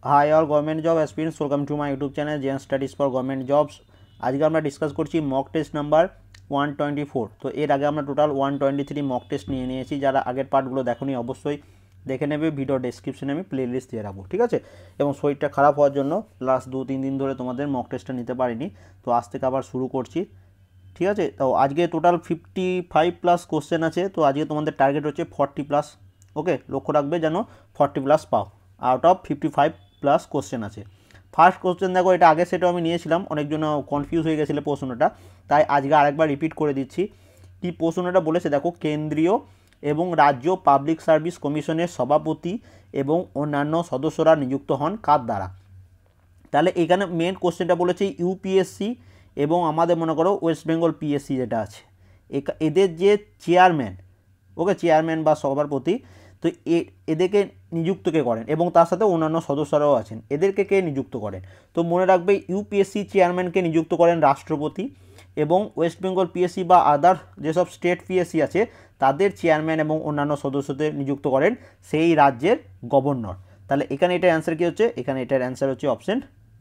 High all government job aspirants, welcome to my YouTube channel JN studies for government jobs. আজকে আমরা discuss করছি mock test number 124। তো এর আগে আমরা টোটাল 123 মক টেস্ট নিয়ে নিয়েছি। যারা আগের পার্টগুলো দেখোনি অবশ্যই দেখে নেবে, ভিডিও ডেসক্রিপশনে আমি প্লে লিস্ট দিয়ে রাখবো, ঠিক আছে। এবং শরীরটা খারাপ হওয়ার জন্য লাস্ট 2-3 দিন ধরে তোমাদের মক টেস্টটা নিতে পারিনি, তো আজ থেকে আবার শুরু করছি, ঠিক আছে। তো আজকে টোটাল 55+ কোশ্চেন আছে। তো আজকে তোমাদের টার্গেট হচ্ছে 40+। ওকে, লক্ষ্য রাখবে যেন 40+ পাও। আউট অফ 55+ কোশ্চেন আছে। ফার্স্ট কোশ্চেন দেখো, এটা আগে সেটাও আমি নিয়েছিলাম, অনেকজন কনফিউজ হয়ে গেছিলো প্রশ্নটা, তাই আজকে আরেকবার রিপিট করে দিচ্ছি। কি প্রশ্নটা বলেছে দেখো, কেন্দ্রীয় এবং রাজ্য পাবলিক সার্ভিস কমিশনের সভাপতি এবং অন্যান্য সদস্যরা নিযুক্ত হন কার দ্বারা। তাহলে এখানে মেন কোশ্চেনটা বলেছে ইউপিএসসি এবং আমাদের মনে করো ওয়েস্ট বেঙ্গল পিএসসি যেটা আছে, এদের যে চেয়ারম্যান, ওকে, চেয়ারম্যান বা সভাপতি, তো এদেরকে নিযুক্ত কে করেন এবং তার সাথে অন্যান্য সদস্যরাও আছেন, এদেরকে কে নিযুক্ত করেন। তো মনে রাখবে ইউপিএসসি চেয়ারম্যানকে নিযুক্ত করেন রাষ্ট্রপতি, এবং ওয়েস্ট বেঙ্গল পিএসসি বা আদার যেসব স্টেট পিএসসি আছে তাদের চেয়ারম্যান এবং অন্যান্য সদস্যদের নিযুক্ত করেন সেই রাজ্যের গভর্নর। তাহলে এখানে এটার অ্যান্সার কী হচ্ছে, এখানে এটার অ্যান্সার হচ্ছে অপশন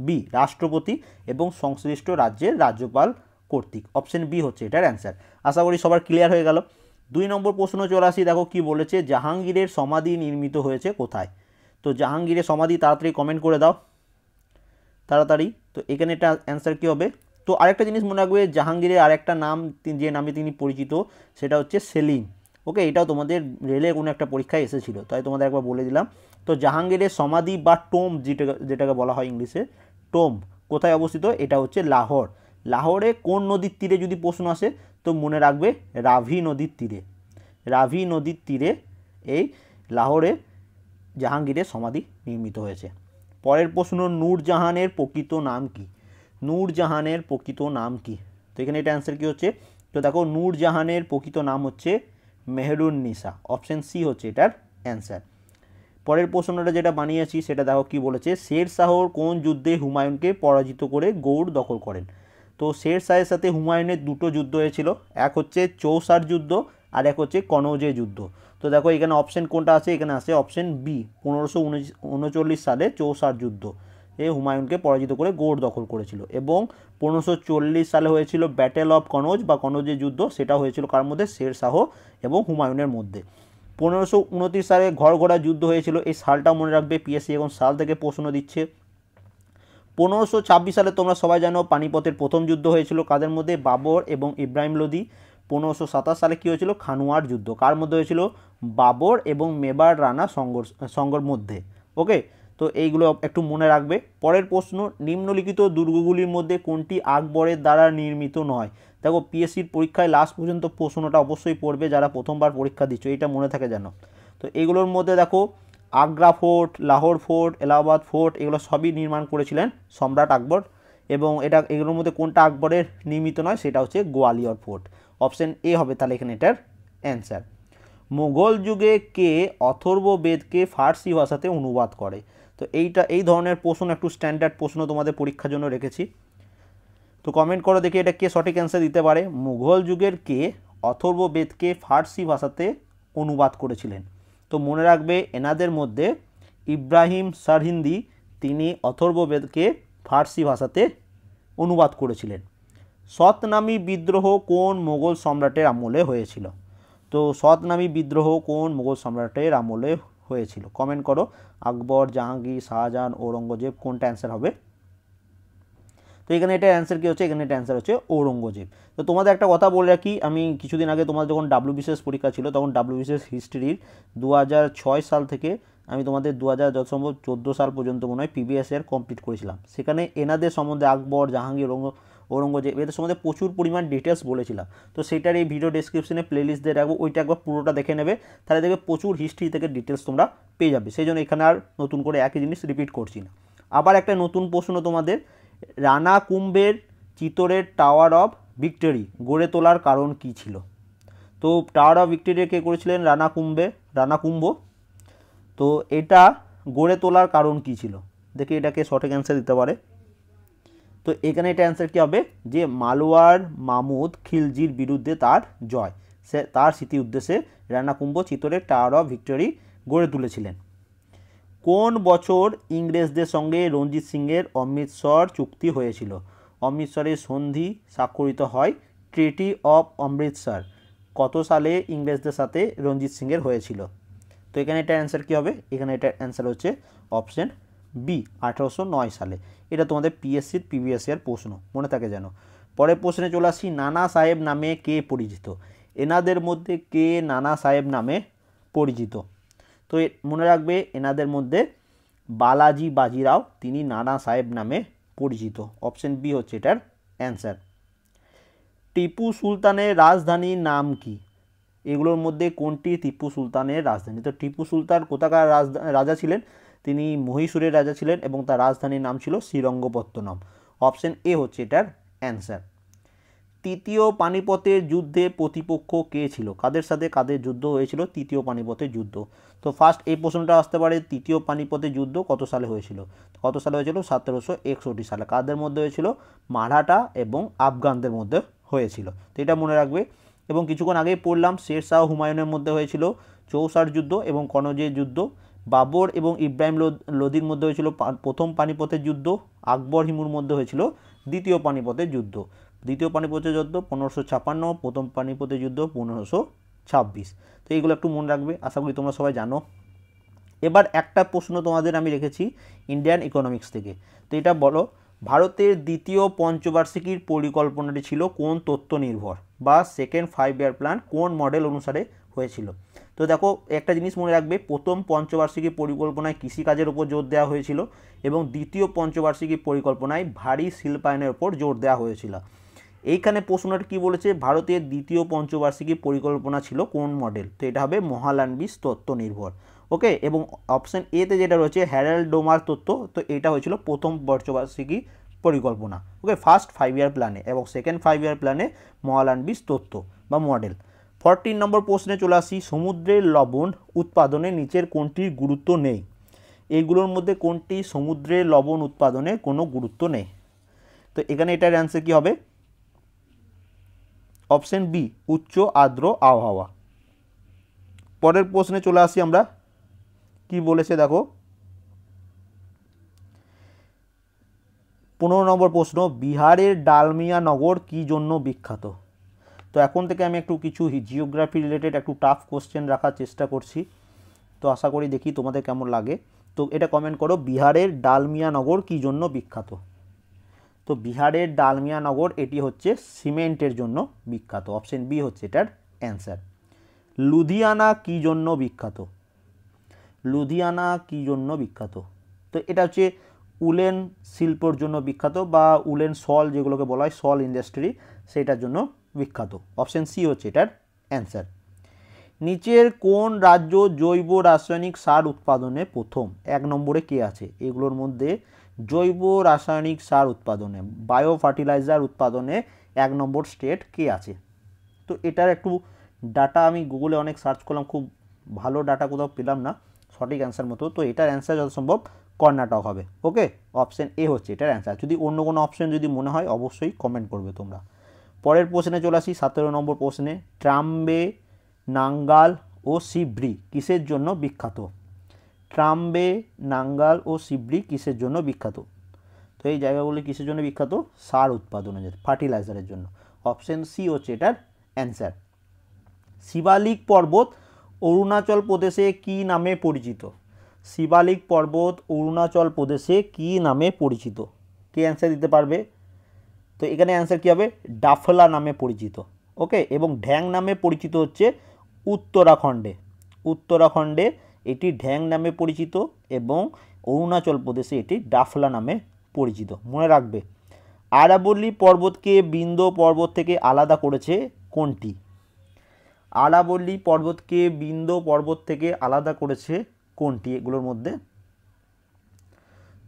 বি, রাষ্ট্রপতি এবং সংশ্লিষ্ট রাজ্যের রাজ্যপাল কর্তৃক। অপশন বি হচ্ছে এটার অ্যান্সার। আশা করি সবার ক্লিয়ার হয়ে গেল। 2 নম্বর প্রশ্ন চলে আসি, দেখো কি বলেছে, জাহাঙ্গীরের সমাধি নির্মিত হয়েছে কোথায়। তো জাহাঙ্গীরের সমাধি তাড়াতাড়ি কমেন্ট করে দাও তাড়াতাড়ি। তো এখানে এটা অ্যান্সার কী হবে। তো আরেকটা জিনিস মনে রাখবে, জাহাঙ্গীরের আরেকটা নাম যে নামে তিনি পরিচিত সেটা হচ্ছে সেলিম। ওকে, এটাও তোমাদের রেলে কোনো একটা পরীক্ষায় এসেছিলো, তাই তোমাদের একবার বলে দিলাম। তো জাহাঙ্গীরের সমাধি বা টোম যেটাকে বলা হয় ইংলিশে টোম, কোথায় অবস্থিত, এটা হচ্ছে লাহোর। লাহোরে কোন নদীর তীরে যদি প্রশ্ন আসে তো মনে রাখবে রাভি নদীর তীরে। রাভি নদীর তীরে এই লাহোরে জাহাঙ্গীরের সমাধি নির্মিত হয়েছে। পরের প্রশ্ন, নূরজাহানের প্রকৃত নাম কি। নূরজাহানের প্রকৃত নাম কি। তো এখানে এটা অ্যান্সার কী হচ্ছে, তো দেখো নূরজাহানের প্রকৃত নাম হচ্ছে মেহরুন্নিসা। অপশন সি হচ্ছে এটার অ্যান্সার। পরের প্রশ্নটা যেটা বানিয়েছি সেটা দেখো কি বলেছে, শের শাহর কোন যুদ্ধে হুমায়ুনকে পরাজিত করে গৌড় দখল করেন। তো শের শাহের সাথে হুমায়ুনের দুটো যুদ্ধ হয়েছিল, এক হচ্ছে চৌসার যুদ্ধ আর এক হচ্ছে কনৌজের যুদ্ধ। তো দেখো এখানে অপশন কোনটা আছে, এখানে আছে অপশন বি, 1539 সালে চৌসার যুদ্ধ এ হুমায়ুনকে পরাজিত করে গৌড় দখল করেছিল। এবং 1540 সালে হয়েছিল ব্যাটেল অফ কনৌজ বা কনৌজের যুদ্ধ, সেটা হয়েছিল কার মধ্যে, শের শাহ এবং হুমায়ুনের মধ্যে। 1529 সালে ঘরঘোড়া যুদ্ধ হয়েছিল, এই সালটা মনে রাখবে, পিএসসি এখন সাল থেকে প্রশ্ন দিচ্ছে। 1526 সালে তোমরা সবাই জানো পানিপথের প্রথম যুদ্ধ হয়েছিল, কাদের মধ্যে, বাবর এবং ইব্রাহিম লোদি। 1527 সালে কী হয়েছিল, খানুয়ার যুদ্ধ, কার মধ্যে হয়েছিল, বাবর এবং মেবার রানা সংঘর মধ্যে। ওকে, তো এইগুলো একটু মনে রাখবে। পরের প্রশ্ন, নিম্নলিখিত দুর্গগুলির মধ্যে কোনটি আকবরের দ্বারা নির্মিত নয়। দেখো পিএসসির পরীক্ষায় লাস্ট পর্যন্ত প্রশ্নটা অবশ্যই পড়বে, যারা প্রথমবার পরীক্ষা দিচ্ছ এটা মনে থাকে যেন। তো এইগুলোর মধ্যে দেখো Agra fort, Lahore fort, Allahabad fort, এগুলো সবই নির্মাণ করেছিলেন সম্রাট আকবর। এবং এগুলোর মধ্যে কোনটা আকবরের নির্মিত নয়, সেটা হচ্ছে গোয়ালিয়র ফোর্ট। অপশন এ হবে তাহলে এখানে এটার অ্যান্সার। মুঘল যুগে কে অথর্ব বেদকে ফার্সি ভাষাতে অনুবাদ করে। তো এই ধরনের প্রশ্ন একটু স্ট্যান্ডার্ড প্রশ্ন তোমাদের পরীক্ষার জন্য রেখেছি, তো কমেন্ট করো দেখি এটা কে সঠিক অ্যান্সার দিতে পারে। মুঘল যুগের কে অথর্ব বেদকে ফার্সি ভাষাতে অনুবাদ করেছিলেন। তো মনে রাখবে এনাদের মধ্যে ইব্রাহিম সারহিন্দি, তিনি অথর্ব বেদকে ফার্সি ভাষাতে অনুবাদ করেছিলেন। সতনামী বিদ্রোহ কোন মোগল সম্রাটের আমলে হয়েছিল। তো সতনামী বিদ্রোহ কোন মোগল সম্রাটের আমলে হয়েছিল, কমেন্ট করো। আকবর, জাহাঙ্গীর, শাহজাহান, ঔরঙ্গজেব, কোনটা অ্যান্সার হবে। তো এখানে এটার অ্যান্সার কী হচ্ছে, এখানে এটা অ্যান্সার হচ্ছে ঔরঙ্গজেব। তো তোমাদের একটা কথা বলে রাখি, আমি কিছুদিন আগে তোমাদের যখন ডাব্লিউবিসিএস পরীক্ষা ছিল তখন ডাব্লিউবিসিএস হিস্ট্রির 2006 সাল থেকে আমি তোমাদের 2014 সাল পর্যন্ত মনে হয় পিবিএস এর কমপ্লিট করেছিলাম। সেখানে এনাদের সম্বন্ধে আকবর, জাহাঙ্গীর, ঔরঙ্গজেব এদের সম্বন্ধে প্রচুর পরিমাণ ডিটেলস বলেছিলাম। তো সেটার এই ভিডিও ডেসক্রিপশনে প্লেলিস্ট দিয়ে রাখবো, ওইটা একবার পুরোটা দেখে নেবে, তাহলে দেখবে প্রচুর হিস্ট্রি থেকে ডিটেলস তোমরা পেয়ে যাবে। সেই জন্য এখানে আর নতুন করে একই জিনিস রিপিট করছি না। আবার একটা নতুন প্রশ্ন তোমাদের, রানা কুম্ভের চিতোরের টাওয়ার অফ ভিক্টরি গড়ে তোলার কারণ কী ছিল। তো টাওয়ার অফ ভিক্টরি কে করেছিলেন, রানা কুম্ভ। তো এটা গড়ে তোলার কারণ কী ছিল, দেখি এটাকে সঠিক অ্যান্সার দিতে পারে। তো এখানে এটা অ্যান্সার কী হবে, যে মালওয়ার মামুদ খিলজির বিরুদ্ধে তার জয়, সে তার স্মৃতি উদ্দেশ্যে রানা কুম্ভ চিতোরের টাওয়ার অফ ভিক্টরি গড়ে তুলেছিলেন। কোন বছর ইংরেজদের সঙ্গে রঞ্জিত সিংয়ের অমৃতসর চুক্তি হয়েছিল? অমৃতসরের সন্ধি স্বাক্ষরিত হয় ট্রিটি অফ অমৃতসর কত সালে ইংরেজদের সাথে রঞ্জিত সিংয়ের হয়েছিল? তো এখানে এটার অ্যান্সার কী হবে? এখানে এটার অ্যান্সার হচ্ছে অপশন বি, 1809 সালে। এটা তোমাদের পিএসসির প্রিভিয়াস ইয়ার প্রশ্ন, মনে থাকে যেন। পরের প্রশ্নে চলে আসি, নানা সাহেব নামে কে পরিচিত? এনাদের মধ্যে কে নানা সাহেব নামে পরিচিত? তো মনে রাখবে, এনাদের মধ্যে বালাজি বাজিরাও, তিনি নানা সাহেব নামে পরিচিত। অপশন বি হচ্ছে এটার অ্যান্সার। টিপু সুলতানের রাজধানীর নাম কি? এগুলোর মধ্যে কোনটি টিপু সুলতানের রাজধানী? তো টিপু সুলতান কোথাকার রাজা ছিলেন? তিনি মহীশূরের রাজা ছিলেন এবং তার রাজধানীর নাম ছিল শ্রীরঙ্গপত্তনম। অপশন এ হচ্ছে এটার অ্যান্সার। তৃতীয় পানিপথের যুদ্ধে প্রতিপক্ষ কে ছিল? কাদের সাথে কাদের যুদ্ধ হয়েছিল তৃতীয় পানিপথের যুদ্ধ? তো ফার্স্ট এই প্রশ্নটা আসতে পারে, তৃতীয় পানিপথের যুদ্ধ কত সালে হয়েছিল? কত সালে হয়েছিল? 1761 সালে। কাদের মধ্যে হয়েছিল? মারাঠা এবং আফগানদের মধ্যে হয়েছিল। তো এটা মনে রাখবে। এবং কিছুক্ষণ আগেই পড়লাম, শের শাহ হুমায়ুনের মধ্যে হয়েছিল চৌসার যুদ্ধ এবং কনৌজের যুদ্ধ। বাবর এবং ইব্রাহিম লোদির মধ্যে হয়েছিল প্রথম পানিপথের যুদ্ধ। আকবর হিমুর মধ্যে হয়েছিল দ্বিতীয় পানিপথের যুদ্ধ। দ্বিতীয় পানিপথের যুদ্ধ 1556, প্রথম পানিপথের যুদ্ধ 1526। তো এইগুলো একটু মনে রাখবে, আশা করি তোমরা সবাই জানো। এবার একটা প্রশ্ন তোমাদের আমি রেখেছি ইন্ডিয়ান ইকোনমিক্স থেকে। তো এটা বলো, ভারতের দ্বিতীয় পঞ্চবার্ষিকীর পরিকল্পনাটি ছিল কোন তথ্য নির্ভর বা সেকেন্ড 5 ইয়ার প্ল্যান কোন মডেল অনুসারে হয়েছিল? তো দেখো, একটা জিনিস মনে রাখবে, প্রথম পঞ্চবার্ষিকী পরিকল্পনায় কৃষিকাজের উপর জোর দেওয়া হয়েছিল এবং দ্বিতীয় পঞ্চবার্ষিকী পরিকল্পনায় ভারী শিল্পায়নের উপর জোর দেওয়া হয়েছিল। এইখানে প্রশ্নটা কী বলেছে? ভারতের দ্বিতীয় পঞ্চবার্ষিকী পরিকল্পনা ছিল কোন মডেল? তো এটা হবে মহালানবিস তত্ত্ব নির্ভর। ওকে, এবং অপশন এতে যেটা রয়েছে হ্যারাল্ড ডোমার তত্ত্ব, তো এটা হয়েছিল প্রথম পঞ্চবার্ষিকী পরিকল্পনা। ওকে, ফার্স্ট 5 ইয়ার প্ল্যানে, এবং সেকেন্ড 5 ইয়ার প্ল্যানে মহালানবিস তত্ত্ব বা মডেল। 14 নম্বর প্রশ্নে চলে আসি, সমুদ্রের লবণ উৎপাদনে নিচের কোনটির গুরুত্ব নেই? এইগুলোর মধ্যে কোনটি সমুদ্রের লবণ উৎপাদনে কোনো গুরুত্ব নেই? তো এখানে এটার অ্যান্সার কী হবে? অপশন বি, উচ্চ আর্দ্র আবহাওয়া। পরের প্রশ্নে চলে আসি আমরা, কি বলেছে দেখো, 15 নম্বর প্রশ্ন, বিহারের ডালমিয়া নগর কি জন্য বিখ্যাত? তো এখন থেকে আমি একটু কিছু জিওগ্রাফি রিলেটেড একটু টাফ কোশ্চেন রাখার চেষ্টা করছি, তো আশা করি দেখি তোমাদের কেমন লাগে। তো এটা কমেন্ট করো, বিহারের ডালমিয়া নগর কি জন্য বিখ্যাত? তো বিহারের ডালমিয়া নগর এটি হচ্ছে সিমেন্টের জন্য বিখ্যাত। অপশন বি হচ্ছে এটার অ্যান্সার। লুধিয়ানা কি জন্য বিখ্যাত? লুধিয়ানা কি জন্য বিখ্যাত? তো এটা হচ্ছে উলেন শিল্পর জন্য বিখ্যাত, বা উলেন শল যেগুলোকে বলা হয়, শল ইন্ডাস্ট্রি, সেটার জন্য বিখ্যাত। অপশন সি হচ্ছে এটার অ্যান্সার। নিচের কোন রাজ্য জৈব রাসায়নিক সার উৎপাদনে প্রথম? 1 নম্বরে কে আছে? এগুলোর মধ্যে জৈব রাসায়নিক সার উৎপাদনে, বায়ো ফার্টিলাইজার উৎপাদনে 1 নম্বর স্টেট কে আছে? তো এটার একটু ডাটা আমি গুগলে অনেক সার্চ করলাম, খুব ভালো ডাটা কোথাও পেলাম না সঠিক অ্যান্সার মতো। তো এটার অ্যান্সার যত সম্ভব কর্ণাটক হবে। ওকে, অপশন এ হচ্ছে এটার অ্যান্সার। যদি অন্য কোনো অপশন যদি মনে হয় অবশ্যই কমেন্ট করবে তোমরা। পরের প্রশ্নে চলে আসি 17 নম্বর প্রশ্নে, ট্রাম্বে, নাঙ্গাল ও সিবড়ি কিসের জন্য বিখ্যাত? ট্রাম্বে, নাঙ্গাল ও সিবড়ি কিসের জন্য বিখ্যাত? তো এই জায়গাগুলি কিসের জন্য বিখ্যাত? সার উৎপাদনের, ফার্টিলাইজারের জন্য। অপশন সি হচ্ছে এটার অ্যান্সার। শিবালিক পর্বত অরুণাচল প্রদেশে কি নামে পরিচিত? শিবালিক পর্বত অরুণাচল প্রদেশে কি নামে পরিচিত? কে অ্যান্সার দিতে পারবে? তো এখানে অ্যান্সার কী হবে? ডাফলা নামে পরিচিত। ওকে, এবং ঢ্যাং নামে পরিচিত হচ্ছে উত্তরাখণ্ডে। উত্তরাখণ্ডে এটি ঢ্যাং নামে পরিচিত এবং অরুণাচল প্রদেশে এটি ডাফলা নামে পরিচিত। মনে রাখবে, আরাবল্লী পর্বতকে বিন্ধ্য পর্বত থেকে আলাদা করেছে কোনটি? আরাবল্লী পর্বতকে বিন্ধ্য পর্বত থেকে আলাদা করেছে কোনটি এগুলোর মধ্যে?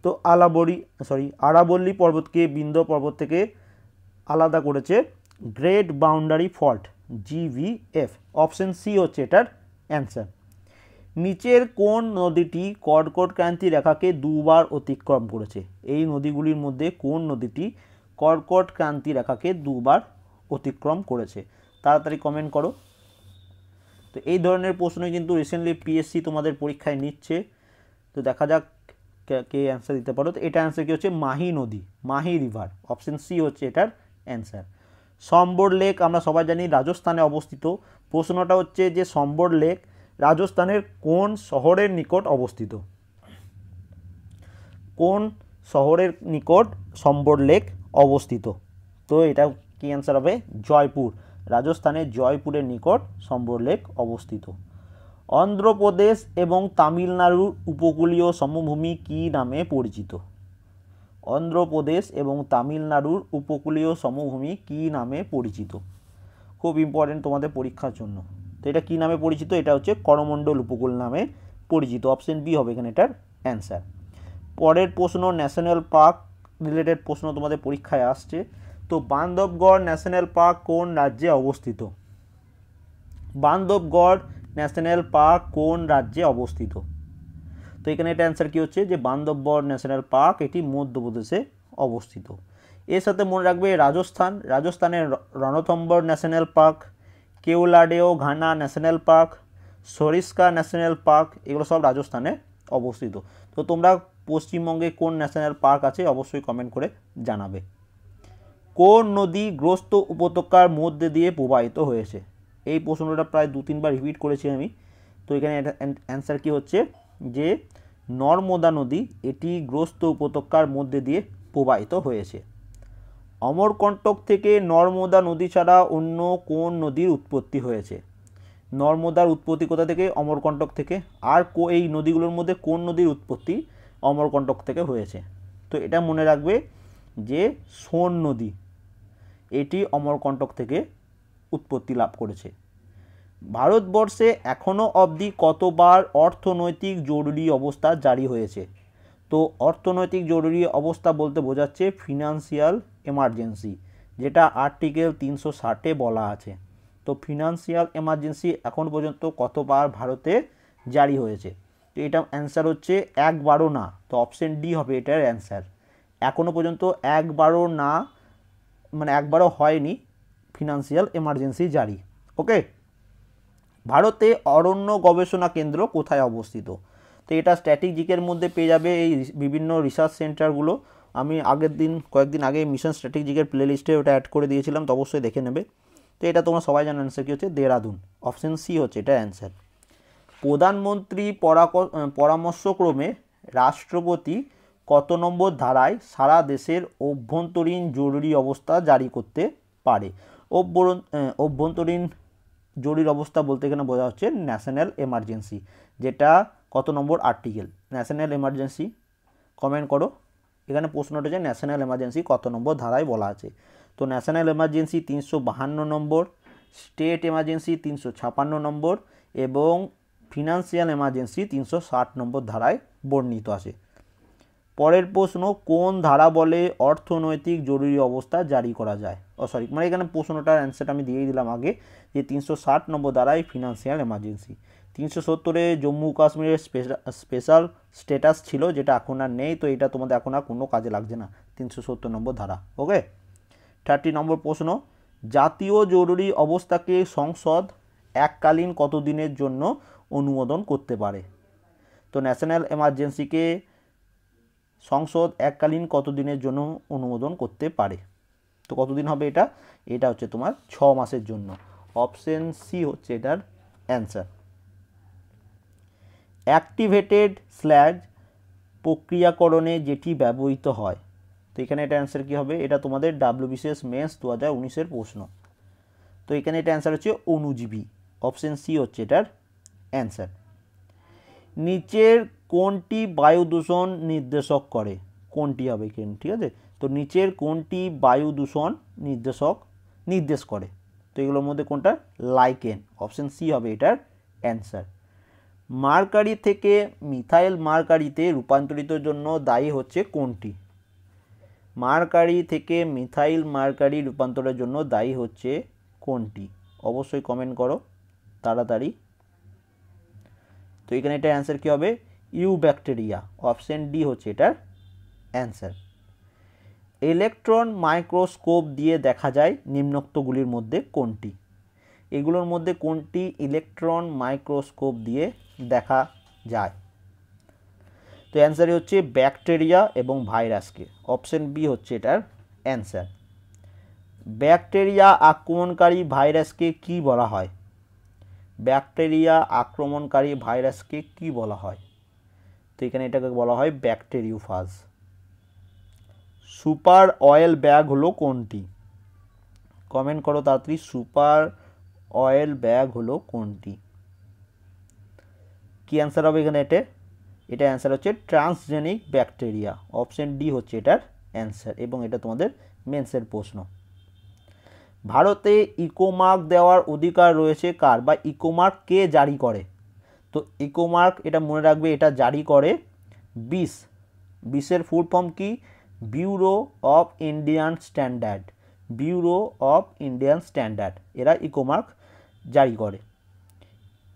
তো আরাবল্লী পর্বতকে বিন্ধ্য পর্বত থেকে আলাদা করেছে great boundary fault, GVF। Option C হচ্ছে এটার অ্যান্সার। নিচের কোন নদীটি কর্কট ক্রান্তি রেখাকে দুবার অতিক্রম করেছে? এই নদীগুলির মধ্যে কোন নদীটি কর্কট ক্রান্তি রেখাকে দুবার অতিক্রম করেছে? তাড়াতাড়ি কমেন্ট করো। তো এই ধরনের প্রশ্ন কিন্তু রিসেন্টলি পিএসসি তোমাদের পরীক্ষায় নিচ্ছে। তো তো দেখা যাক কে অ্যান্সার দিতে পারো। তো এটা অ্যান্সার কী হচ্ছে মাহি নদী, মাহি রিভার, অপশন সি হচ্ছে এটার অ্যান্সার। সম্বর লেক আমরা সবাই জানি রাজস্থানে অবস্থিত। প্রশ্নটা হচ্ছে যে সম্বর লেক রাজস্থানের কোন শহরের নিকট অবস্থিত, কোন শহরের নিকট সম্বর লেক অবস্থিত। তো এটা কি অ্যান্সার হবে জয়পুর, রাজস্থানের জয়পুরের নিকট সম্বর লেক অবস্থিত। অন্ধ্রপ্রদেশ এবং তামিলনাড়ুর উপকূলীয় সমভূমি কী নামে পরিচিত, অন্ধ্রপ্রদেশ এবং তামিলনাড়ুর উপকূলীয় সমভূমি কী নামে পরিচিত, খুব ইম্পর্টেন্ট তোমাদের পরীক্ষার জন্য। তো এটা কী নামে পরিচিত, এটা হচ্ছে করমণ্ডল উপকূল নামে পরিচিত, অপশন বি হবে এখানে এটার অ্যান্সার। পরের প্রশ্ন ন্যাশনাল পার্ক রিলেটেড প্রশ্ন তোমাদের পরীক্ষায় আসছে। তো বান্ধবগড় ন্যাশনাল পার্ক কোন রাজ্যে অবস্থিত, বান্ধবগড় ন্যাশনাল পার্ক কোন রাজ্যে অবস্থিত। তো এখানে এটা অ্যান্সার কী হচ্ছে যে বান্ধবগড় ন্যাশনাল পার্ক এটি মধ্যপ্রদেশে অবস্থিত। এর সাথে মনে রাখবে রাজস্থানের Ranthambore national park, Keoladeo Ghana national park, Sariska national park এগুলো সব রাজস্থানে অবস্থিত। তো তোমরা পশ্চিমবঙ্গে কোন ন্যাশনাল পার্ক আছে অবশ্যই কমেন্ট করে জানাবে। কোন নদী গ্রস্ত উপত্যকার মধ্যে দিয়ে প্রবাহিত হয়েছে, এই প্রশ্নটা প্রায় 2-3 বার রিপিট করেছি আমি। তো এখানে অ্যান্সার কি হচ্ছে যে নর্মদা নদী এটি গ্রস্ত উপত্যকার মধ্যে দিয়ে প্রবাহিত হয়েছে। অমরকণ্টক থেকে নর্মদা নদী ছাড়া অন্য কোন নদীর উৎপত্তি হয়েছে, নর্মদার উৎপত্তি কোথা থেকে, অমরকণ্টক থেকে। আর এই নদীগুলোর মধ্যে কোন নদীর উৎপত্তি অমরকণ্টক থেকে হয়েছে। তো এটা মনে রাখবে যে সোন নদী এটি অমরকণ্টক থেকে উৎপত্তি লাভ করেছে। ভারতবর্ষে এখনও অবধি কতবার অর্থনৈতিক জরুরি অবস্থা জারি হয়েছে। তো অর্থনৈতিক জরুরি অবস্থা বলতে বোঝাচ্ছে ফিনান্সিয়াল এমার্জেন্সি, যেটা আর্টিকেল 360-এ বলা আছে। তো ফিনান্সিয়াল এমার্জেন্সি এখন পর্যন্ত কতবার ভারতে জারি হয়েছে। তো এটা অ্যান্সার হচ্ছে একবারও না, তো অপশন ডি হবে এটার অ্যান্সার। এখনও পর্যন্ত একবারও না, মানে একবারও হয়নি ফিনান্সিয়াল এমার্জেন্সি জারি। ওকে, ভারতে অরণ্য গবেষণা কেন্দ্র কোথায় অবস্থিত। তো এটা স্ট্র্যাটেজিকের মধ্যে পেয়ে যাবে এই বিভিন্ন রিসার্চ সেন্টারগুলো। আমি কয়েকদিন আগে মিশন স্ট্র্যাটেজিকের প্লেলিস্টে ওটা অ্যাড করে দিয়েছিলাম, তো অবশ্যই দেখে নেবে। তো এটা তোমরা সবাই জানো অ্যান্সার কী হচ্ছে দেরাদুন, অপশন সি হচ্ছে এটা অ্যান্সার। প্রধানমন্ত্রী পরামর্শক্রমে রাষ্ট্রপতি কত নম্বর ধারায় সারা দেশের অভ্যন্তরীণ জরুরি অবস্থা জারি করতে পারে। অভ্যন্তরীণ জরুরি অবস্থা বলতে এখানে বোঝা হচ্ছে ন্যাশনাল এমার্জেন্সি, যেটা কত নম্বর আর্টিকেল ন্যাশনাল এমার্জেন্সি, কমেন্ট করো। এখানে প্রশ্নটা হচ্ছে ন্যাশনাল এমার্জেন্সি কত নম্বর ধারায় বলা আছে। তো ন্যাশনাল এমার্জেন্সি 352 নম্বর, স্টেট এমার্জেন্সি 356 নম্বর এবং ফিনান্সিয়াল এমার্জেন্সি 360 নম্বর ধারায় বর্ণিত আছে। পরের প্রশ্ন, কোন ধারা বলে অর্থনৈতিক জরুরি অবস্থা জারি করা যায়। মানে এখানে প্রশ্নটার অ্যান্সারটা আমি দিয়েই দিলাম আগে, যে 360 নম্বর ধারায় ফিনান্সিয়াল এমার্জেন্সি। 370-এ জম্মু কাশ্মীরের স্পেশাল স্ট্যাটাস ছিল, যেটা এখন আর নেই। তো এটা তোমাদের এখন আর কোনো কাজে লাগছে না, 370 নম্বর ধারা। ওকে, 30 নম্বর প্রশ্ন, জাতীয় জরুরি অবস্থাকে সংসদ এককালীন কতদিনের জন্য অনুমোদন করতে পারে। তো ন্যাশনাল এমার্জেন্সিকে সংসদ এককালীন কতদিনের জন্য অনুমোদন করতে পারে। তো কতদিন হবে এটা হচ্ছে তোমার 6 মাসের জন্য, অপশন সি হচ্ছে এটার অ্যান্সার। অ্যাক্টিভেটেড স্ল্যাজ প্রক্রিয়াকরণে যেটি ব্যবহৃত হয়। তো এখানে এটা অ্যান্সার কী হবে, এটা তোমাদের WBCS মেন্স 2019-এর প্রশ্ন। তো এখানে এটা অ্যান্সার হচ্ছে অণুজীবী, অপশন সি হচ্ছে এটার অ্যান্সার। নিচের কোনটি বায়ু দূষণ নির্দেশক করে, কোনটি হবে কেন, ঠিক আছে। তো নিচের কোনটি বায়ু দূষণ নির্দেশ করে। তো এগুলোর মধ্যে কোনটা, লাইকেন, অপশন সি হবে এটার অ্যান্সার। মার্কারি থেকে মিথাইল মার্কারিতে রূপান্তরিতের জন্য দায়ী হচ্ছে কোনটি, মার্কারি থেকে মিথাইল মার্কারি রূপান্তরের জন্য দায়ী হচ্ছে কোনটি, অবশ্যই কমেন্ট করো তাড়াতাড়ি। তো এখানে এটার অ্যান্সার কী হবে, ইউব্যাকটেরিয়া, অপশন ডি হচ্ছে এটার অ্যান্সার। ইলেকট্রন মাইক্রোস্কোপ দিয়ে দেখা যায় নিম্নোক্তগুলির মধ্যে কোনটি, এগুলোর মধ্যে কোনটি ইলেকট্রন মাইক্রোস্কোপ দিয়ে দেখা যায়। তো অ্যান্সারই হচ্ছে ব্যাকটেরিয়া এবং ভাইরাসকে। অপশন বি হচ্ছে এটার অ্যান্সার। ব্যাকটেরিয়া আক্রমণকারী ভাইরাসকে কি বলা হয়? ব্যাকটেরিয়া আক্রমণকারী ভাইরাসকে কি বলা হয়? তো এখানে এটাকে বলা হয় ব্যাকটেরিওফাজ। সুপার অয়েল ব্যাগ হলো কোনটি? কমেন্ট করো তাড়াতাড়ি, সুপার অয়েল ব্যাগ হলো কোনটি? কি অ্যান্সার হবে এখানে? এটা অ্যান্সার হচ্ছে ট্রান্সজেনিক ব্যাকটেরিয়া। অপশন ডি হচ্ছে এটার অ্যান্সার, এবং এটা তোমাদের মেন্সের প্রশ্ন। ভারতে ইকোমার্ক দেওয়ার অধিকার রয়েছে কার, বা ইকোমার্ক কে জারি করে? তো ইকোমার্ক, এটা মনে রাখবে, এটা জারি করে বিস। বিসের ফুল ফর্ম কি? Bureau of Indian standard. Bureau of Indian standard, এরা ইকোমার্ক জারি করে।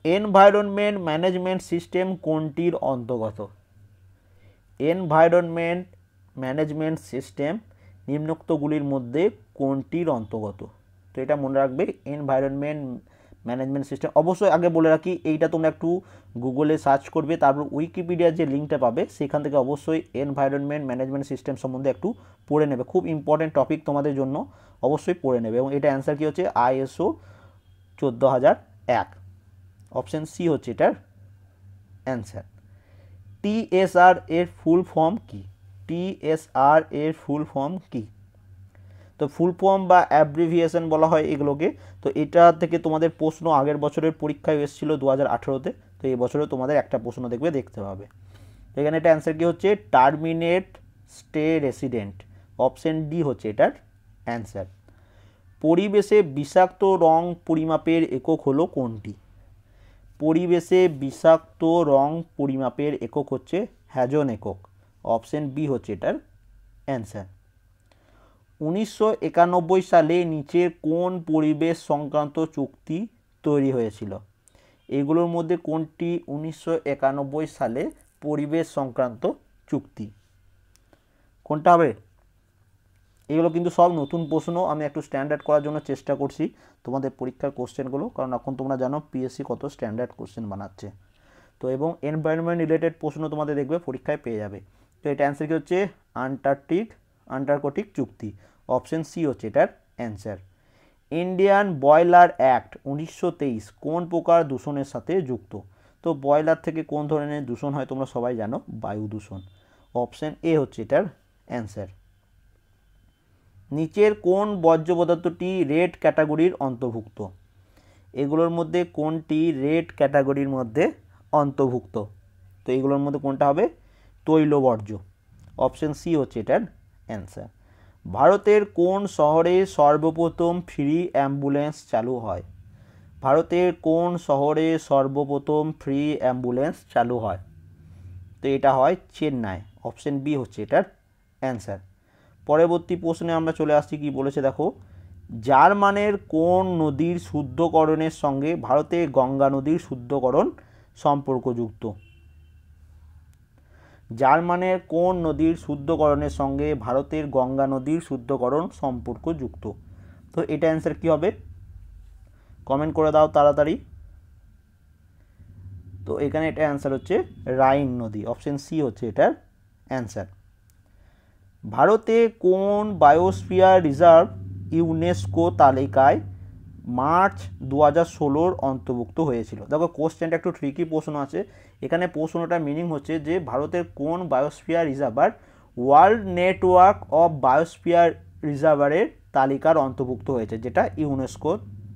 এনভায়রনমেন্ট ম্যানেজমেন্ট সিস্টেম কোনটির অন্তর্গত? এনভায়রনমেন্ট ম্যানেজমেন্ট সিস্টেম নিম্নোক্তগুলির মধ্যে কোনটির অন্তর্গত? তো এটা মনে রাখবে, এনভায়রনমেন্ট ম্যানেজমেন্ট সিস্টেম। অবশ্যই আগে বলে রাখি, এইটা তোমরা একটু গুগলে সার্চ করবে, তারপর উইকিপিডিয়ার যে লিঙ্কটা পাবে সেখান থেকে অবশ্যই এনভায়রনমেন্ট ম্যানেজমেন্ট সিস্টেম সম্বন্ধে একটু পড়ে নেবে। খুব ইম্পর্টেন্ট টপিক তোমাদের জন্য, অবশ্যই পড়ে নেবে। এবং এটা অ্যান্সার কী হচ্ছে? ISO 14001। অপশন সি হচ্ছে এটার অ্যান্সার। TSR এর ফুল ফর্ম কি? TSR এর ফুল ফর্ম কি? তো ফুল ফর্ম বা অ্যাব্রিভিয়েশন বলা হয় এগুলোকে। তো এটা থেকে তোমাদের প্রশ্ন আগের বছরের পরীক্ষায় এসেছিল 2018-তে। তো এই বছরে তোমাদের একটা প্রশ্ন দেখতে পাবে। তো এখানে এটা অ্যান্সার কি হচ্ছে? Terminate stay resident. Option D হচ্ছে এটার অ্যান্সার। পরিবেশে বিষাক্ত রং পরিমাপের একক হলো কোনটি? পরিবেশে বিষাক্ত রং পরিমাপের একক হচ্ছে হ্যাজন একক। অপশন বি হচ্ছে এটার অ্যান্সার। 1991 সালে নিচের কোন পরিবেশ সংক্রান্ত চুক্তি তৈরি হয়েছিল? এগুলোর মধ্যে কোনটি 1991 সালে পরিবেশ সংক্রান্ত চুক্তি? কোনটা হবে? এগুলো কিন্তু সব নতুন প্রশ্ন, আমি একটু স্ট্যান্ডার্ড করার জন্য চেষ্টা করছি তোমাদের পরীক্ষার কোশ্চেনগুলো, কারণ এখন তোমরা জানো পিএসসি কত স্ট্যান্ডার্ড কোশ্চেন বানাচ্ছে। তো এবং এনভায়রনমেন্ট রিলেটেড প্রশ্ন তোমাদের দেখবে পরীক্ষায় পেয়ে যাবে। তো এটা অ্যান্সার কি হচ্ছে? আন্টার্কটিক চুক্তি। অপশন সি হচ্ছে এটার অ্যান্সার। ইন্ডিয়ান বয়লার অ্যাক্ট 1923 কোন প্রকার দূষণের সাথে যুক্ত? তো বয়লার থেকে কোন ধরনের দূষণ হয় তোমরা সবাই জানো? বায়ু দূষণ। অপশন এ হচ্ছে এটার অ্যান্সার। নিচের কোন বর্জ্য পদার্থটি রেড ক্যাটাগরির অন্তর্ভুক্ত? এগুলোর মধ্যে কোনটি রেড ক্যাটাগরির মধ্যে অন্তর্ভুক্ত? তো এগুলোর মধ্যে কোনটা হবে? তৈল বর্জ্য। অপশন সি হচ্ছে এটার অ্যান্সার। ভারতের কোন শহরে সর্বপ্রথম ফ্রি অ্যাম্বুলেন্স চালু হয়? ভারতের কোন শহরে সর্বপ্রথম ফ্রি অ্যাম্বুলেন্স চালু হয়? তো এটা হয় চেন্নাই। অপশন বি হচ্ছে এটার অ্যান্সার। পরবর্তী প্রশ্নে আমরা চলে আসছি, কি বলেছে দেখো। জার্মানের কোন নদীর শুদ্ধকরণের সঙ্গে ভারতের গঙ্গা নদীর শুদ্ধকরণ সম্পর্কযুক্ত? জার্মানের কোন নদীর শুদ্ধকরণের সঙ্গে ভারতের গঙ্গা নদীর শুদ্ধকরণ সম্পর্কযুক্ত? তো এটা অ্যান্সার কি হবে? কমেন্ট করে দাও তাড়াতাড়ি। তো এখানে এটা অ্যান্সার হচ্ছে রাইন নদী। অপশন সি হচ্ছে এটার অ্যান্সার। ভারতে কোন বায়োস্ফিয়ার রিজার্ভ ইউনেস্কো তালিকায় মার্চ 2016 অন্তর্ভুক্ত হয়েছিল? দেখো কোশ্চেনটা একটু ট্রিকি প্রশ্ন আছে এখানে। প্রশ্নটার মিনিং হচ্ছে যে ভারতের কোন biosphere reservoir world network of biosphere রিজার্ভারের তালিকার অন্তর্ভুক্ত হয়েছে, যেটা ইউনেস্কো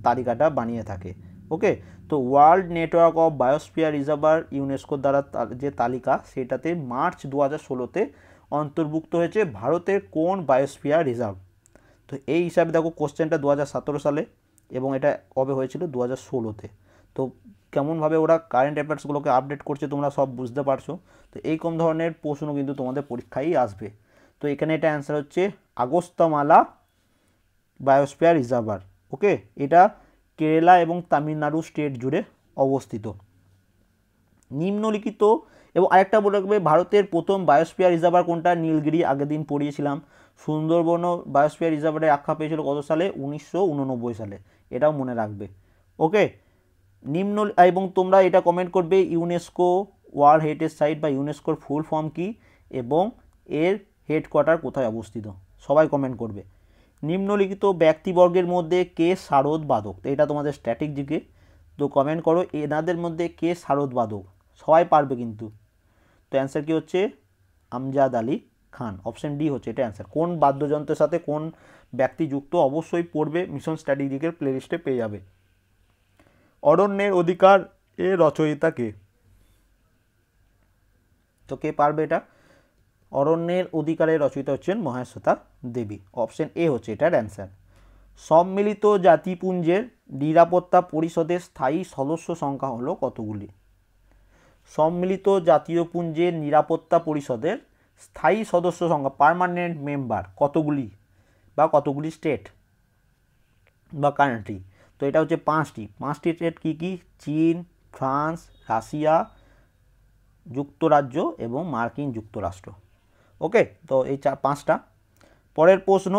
তালিকাটা বানিয়ে থাকে। ওকে, তো world network of biosphere reservoir ইউনেস্কোর দ্বারা যে তালিকা, সেটাতে মার্চ 2016-তে অন্তর্ভুক্ত হয়েছে ভারতের কোন বায়োস্ফিয়ার রিজার্ভ। তো এই হিসাবে দেখো কোশ্চেনটা 2017 সালে, এবং এটা কবে হয়েছিল? 2016-তে। তো কেমনভাবে ওরা কারেন্ট অ্যাফেয়ার্সগুলোকে আপডেট করছে তোমরা সব বুঝতে পারছো। তো এইরকম ধরনের প্রশ্ন কিন্তু তোমাদের পরীক্ষায় আসবে। তো এখানে এটা অ্যান্সার হচ্ছে আগস্ত্যমালা বায়োস্ফিয়ার রিজার্ভার। ওকে, এটা কেরালা এবং তামিলনাড়ু স্টেট জুড়ে অবস্থিত। নিম্নলিখিত, এবং আরেকটা বলে রাখবে, ভারতের প্রথম বায়োস্ফিয়ার রিজার্ভার কোনটা? নীলগিরি, আগের দিন পড়িয়েছিলাম। সুন্দরবন বায়োস্ফিয়ার রিজার্ভারে আখ্যা পেয়েছিল কত সালে? 1989 সালে, এটাও মনে রাখবে। ওকে, নিম্ন, এবং তোমরা এটা কমেন্ট করবে ইউনেস্কো ওয়ার্ল্ড হেরিটেজ সাইট বা ইউনেস্কোর ফুল ফর্ম কী এবং এর হেডকোয়ার্টার কোথায় অবস্থিত? সবাই কমেন্ট করবে। নিম্নলিখিত ব্যক্তিবর্গের মধ্যে কে শারদ বাদক? তো এটা তোমাদের স্ট্যাটিক জিকে, তো কমেন্ট করো এনাদের মধ্যে কে শারদ বাদক, সবাই পারবে কিন্তু। তো অ্যান্সার কী হচ্ছে? আমজাদ আলী খান, অপশন ডি হচ্ছে এটা অ্যান্সার। কোন বাদ্যযন্ত্রের সাথে কোন ব্যক্তি যুক্ত অবশ্যই পড়বে, মিশন স্ট্র্যাটেজিকের প্লেলিস্টে পেয়ে যাবে। অরণ্যের অধিকার এর রচয়িতা কে? তো কে পারবে এটা? অরণ্যের অধিকারের রচয়িতা হচ্ছেন মহাশ্বেতা দেবী, অপশন এ হচ্ছে এটার অ্যান্সার। সম্মিলিত জাতিপুঞ্জের নিরাপত্তা পরিষদের স্থায়ী সদস্য সংখ্যা হলো কতগুলি? সম্মিলিত জাতীয়পুঞ্জের নিরাপত্তা পরিষদের স্থায়ী সদস্য সংখ্যা, পার্মানেন্ট মেম্বার কতগুলি বা কতগুলি স্টেট বা কান্ট্রি? তো এটা হচ্ছে পাঁচটি স্টেট কী কী? চীন, ফ্রান্স, রাশিয়া, যুক্তরাজ্য এবং মার্কিন যুক্তরাষ্ট্র। ওকে, তো এই পাঁচটা। পরের প্রশ্ন,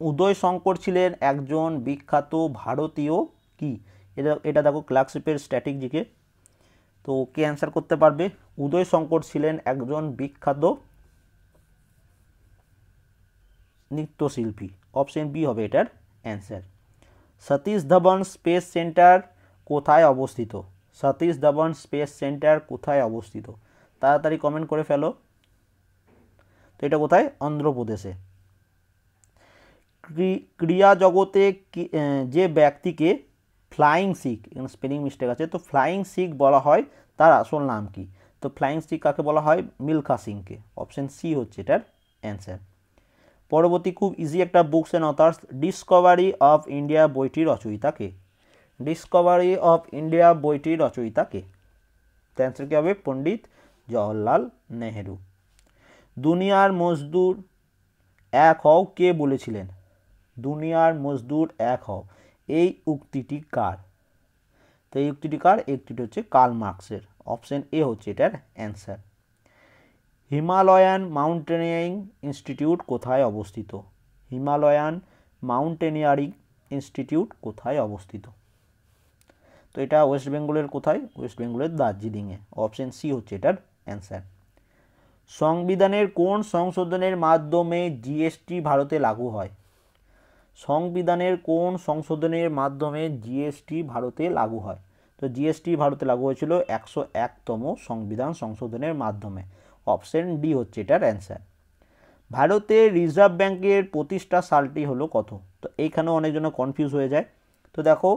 উদয় শঙ্কর ছিলেন একজন বিখ্যাত ভারতীয় কি? এটা দেখো ক্লার্কশিপের স্ট্যাটিক জিকে, তো কে অ্যান্সার করতে পারবে? উদয় শঙ্কর ছিলেন একজন বিখ্যাত নৃত্যশিল্পী, অপশন বি হবে এটার answer. Satish Dhawan space centre কোথায় অবস্থিত? সতীশ ধাওয়ান স্পেস সেন্টার কোথায় অবস্থিত? তাড়াতাড়ি কমেন্ট করে ফেলো। তো এটা কোথায়? অন্ধ্রপ্রদেশে। ক্রিয়া জগতে যে ব্যক্তিকে ফ্লাইং শিখ, এখানে স্পেলিং মিস্টেক আছে, তো ফ্লাইং শিখ বলা হয় তার আসল নাম কি? তো ফ্লাইং শিখ কাকে বলা হয়? মিলখা সিংকে, অপশন সি হচ্ছে এটার অ্যান্সার। পরবর্তী খুব ইজি একটা, books and authors, discovery of India বইটির রচয়িতা কে? ডিসকভারি অফ ইন্ডিয়া বইটির রচয়িতা কে? তো অ্যান্সার কী হবে? পণ্ডিত জওহরলাল নেহেরু। দুনিয়ার মজদুর এক হও কে বলেছিলেন? দুনিয়ার মজদুর এক হও, এই উক্তিটি কার? তো এই উক্তিটি কার? এই উক্তিটি হচ্ছে কার্ল মার্কসের, অপশন এ হচ্ছে এটার অ্যান্সার। হিমালয়ান মাউন্টেনিয়ারিং ইনস্টিটিউট কোথায় অবস্থিত? হিমালয়ান মাউন্টেনিয়ারিং ইনস্টিটিউট কোথায় অবস্থিত? তো এটা ওয়েস্ট বেঙ্গলের কোথায়? ওয়েস্ট বেঙ্গলের দার্জিলিংয়ে, অপশন সি হচ্ছে এটার অ্যান্সার। সংবিধানের কোন সংশোধনের মাধ্যমে জিএসটি ভারতে লাগু হয়? সংবিধানের কোন সংশোধনের মাধ্যমে জিএসটি ভারতে লাগু হয়? তো জিএসটি ভারতে লাগু হয়েছিল 101তম সংবিধান সংশোধনের মাধ্যমে, অপশন ডি হচ্ছে এটার অ্যান্সার। ভারতের রিজার্ভ ব্যাংকের প্রতিষ্ঠা সালটি হলো কত? তো এইখানেও অনেকজন কনফিউজ হয়ে যায়। তো দেখো,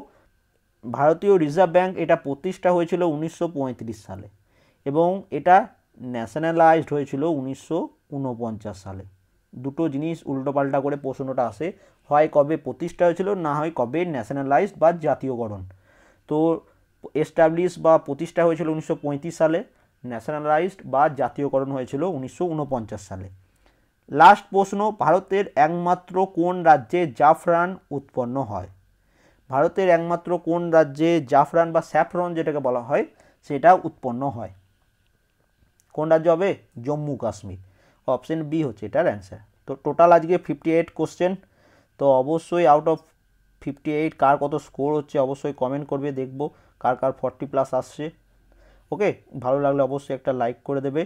ভারতীয় রিজার্ভ ব্যাংক এটা প্রতিষ্ঠা হয়েছিল 1935 সালে এবং এটা ন্যাশনালাইজড হয়েছিল 1949 সালে। দুটো জিনিস উল্টোপাল্টা করে প্রশ্নটা আসে, হয় কবে প্রতিষ্ঠা হয়েছিল, না হয় কবে ন্যাশনালাইজড বা জাতীয়করণ। তো এস্টাবলিশ বা প্রতিষ্ঠা হয়েছিল 1935 সালে, ন্যাশনালাইজড বা জাতীয়করণ হয়েছিল 1949 সালে। লাস্ট প্রশ্ন, ভারতের একমাত্র কোন রাজ্যে জাফরান উৎপন্ন হয়? ভারতের একমাত্র কোন রাজ্যে জাফরান বা স্যাফরন যেটাকে বলা হয় সেটা উৎপন্ন হয়? কোন রাজ্য হবে? জম্মু কাশ্মীর, অপশন বি হচ্ছে এটার অ্যান্সার। তো টোটাল আজকে 58 কোশ্চেন। তো অবশ্যই আউট অফ 58 কার কত স্কোর হচ্ছে অবশ্যই কমেন্ট করবে, দেখব কার কার 40+ আসছে। ওকে, ভালো লাগলে অবশ্যই একটা লাইক করে দেবে,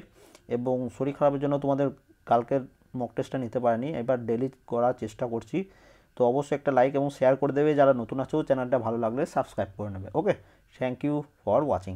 এবং শরীর খারাপের জন্য তোমাদের কালকের মক টেস্টটা নিতে পারিনি, এবার ডেলি করার চেষ্টা করছি। তো অবশ্যই একটা লাইক এবং শেয়ার করে দেবে, যারা নতুন আছো চ্যানেলটা ভালো লাগলে সাবস্ক্রাইব করে নেবে। ওকে, থ্যাংক ইউ ফর ওয়াচিং।